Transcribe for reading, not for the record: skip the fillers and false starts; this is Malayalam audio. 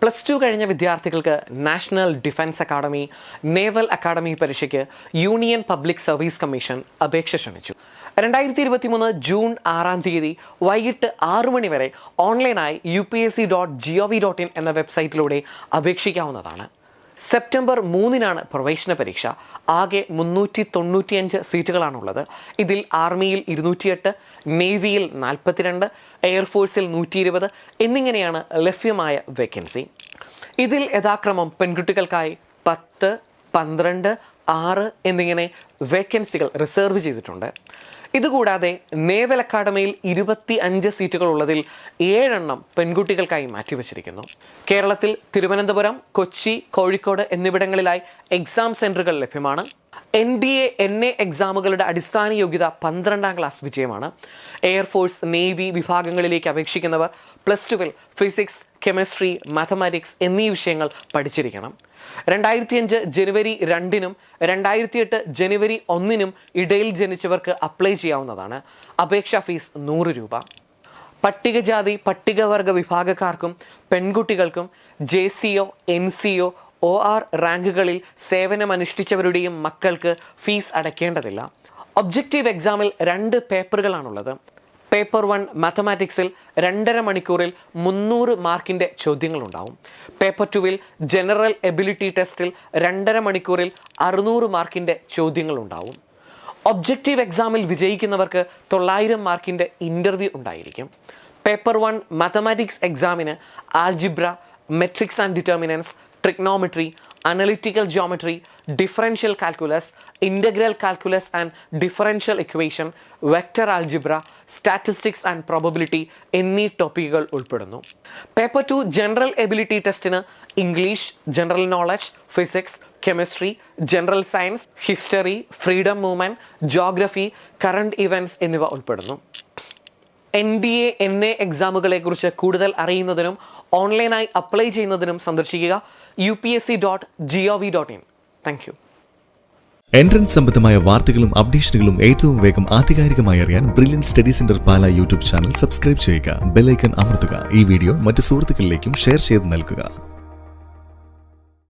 +2 കഴിഞ്ഞ വിദ്യാർത്ഥികൾക്ക് national defence academy, naval academy പരീക്ഷയ്ക്ക് യൂണിയൻ പബ്ലിക് സർവീസ് കമ്മീഷൻ അപേക്ഷ ക്ഷണിച്ചു. 2023 ജൂൺ 6 വൈകിട്ട് 6 മണി വരെ ഓൺലൈനായി upsc.gov.in എന്ന വെബ്സൈറ്റിലൂടെ അപേക്ഷിക്കാവുന്നതാണ്. സെപ്റ്റംബർ 3 പ്രവേശന പരീക്ഷ. ആകെ 395 സീറ്റുകളാണുള്ളത്. ഇതിൽ ആർമിയിൽ 208, നേവിയിൽ 42, എയർഫോഴ്സിൽ 120 എന്നിങ്ങനെയാണ് ലഭ്യമായ വേക്കൻസി. ഇതിൽ യഥാക്രമം പെൺകുട്ടികൾക്കായി 10, 12, 6 എന്നിങ്ങനെ വേക്കൻസികൾ റിസർവ് ചെയ്തിട്ടുണ്ട്. ഇതുകൂടാതെ നേവൽ അക്കാഡമിയിൽ 25 സീറ്റുകൾ ഉള്ളതിൽ 7 പെൺകുട്ടികൾക്കായി മാറ്റിവെച്ചിരിക്കുന്നു. കേരളത്തിൽ തിരുവനന്തപുരം, കൊച്ചി, കോഴിക്കോട് എന്നിവിടങ്ങളിലായി എക്സാം സെന്ററുകൾ ലഭ്യമാണ്. NDA, NA എക്സാമുകളുടെ അടിസ്ഥാന യോഗ്യത 12ാം ക്ലാസ് വിജയമാണ്. എയർഫോഴ്സ്, നേവി വിഭാഗങ്ങളിലേക്ക് അപേക്ഷിക്കുന്നവർ +2 ഫിസിക്സ്, കെമിസ്ട്രി, മാത്തമാറ്റിക്സ് എന്നീ വിഷയങ്ങൾ പഠിച്ചിരിക്കണം. 2005 ജനുവരി 2 2008 ജനുവരി 1 ഇടയിൽ ജനിച്ചവർക്ക് അപ്ലൈ ചെയ്യാവുന്നതാണ്. അപേക്ഷാ ഫീസ് 100 രൂപ. പട്ടികജാതി പട്ടികവർഗ വിഭാഗക്കാർക്കും പെൺകുട്ടികൾക്കും JCO, NCO, OR റാങ്കുകളിൽ സേവനമനുഷ്ഠിച്ചവരുടെയും മക്കൾക്ക് ഫീസ് അടയ്ക്കേണ്ടതില്ല. ഒബ്ജക്റ്റീവ് എക്സാമിൽ 2 പേപ്പറുകളാണുള്ളത്. പേപ്പർ 1 മാത്തമാറ്റിക്സിൽ 2.5 മണിക്കൂറിൽ 300 മാർക്കിൻ്റെ ചോദ്യങ്ങളുണ്ടാവും. പേപ്പർ 2 ജനറൽ എബിലിറ്റി ടെസ്റ്റിൽ 2.5 മണിക്കൂറിൽ 600 മാർക്കിൻ്റെ ചോദ്യങ്ങളുണ്ടാവും. ഒബ്ജക്റ്റീവ് എക്സാമിൽ വിജയിക്കുന്നവർക്ക് 900 മാർക്കിൻ്റെ ഇൻ്റർവ്യൂ ഉണ്ടായിരിക്കും. പേപ്പർ 1 മാത്തമാറ്റിക്സ് എക്സാമിന് algebra, matrix and determinants, trigonometry, analytical geometry, differential calculus, integral calculus and differential equation, vector algebra, statistics and probability എന്നീ ടോപ്പിക്കുകൾ ഉൾപ്പെടുന്നു. പേപ്പർ 2 ജനറൽ എബിലിറ്റി ടെസ്റ്റിന് English, general knowledge, physics, chemistry, general science, history, freedom movement, geography, current events എന്നിവ ഉൾപ്പെടുന്നു. NDA, NA എക്സാമുകളെക്കുറിച്ച് കൂടുതൽ അറിയുന്നതിനും ഓൺലൈനായി അപ്ലൈ ചെയ്യുന്നതിനും സന്ദർശിക്കുക upsc.gov.in. Thank you. എൻട്രൻസ് സംബന്ധമായ വാർത്തകളും അപ്ഡേഷനുകളും ഏറ്റവും വേഗം ആധികാരികമായി അറിയാൻ ബ്രില്യൻ സ്റ്റഡി സെന്റർ പാല യൂട്യൂബ് ചാനൽ സബ്സ്ക്രൈബ് ചെയ്യുക. ബെൽ ഐക്കൺ അമർത്തുക. ഈ വീഡിയോ മറ്റു സുഹൃത്തുക്കളിലേക്കും ഷെയർ ചെയ്ത് നൽകുക.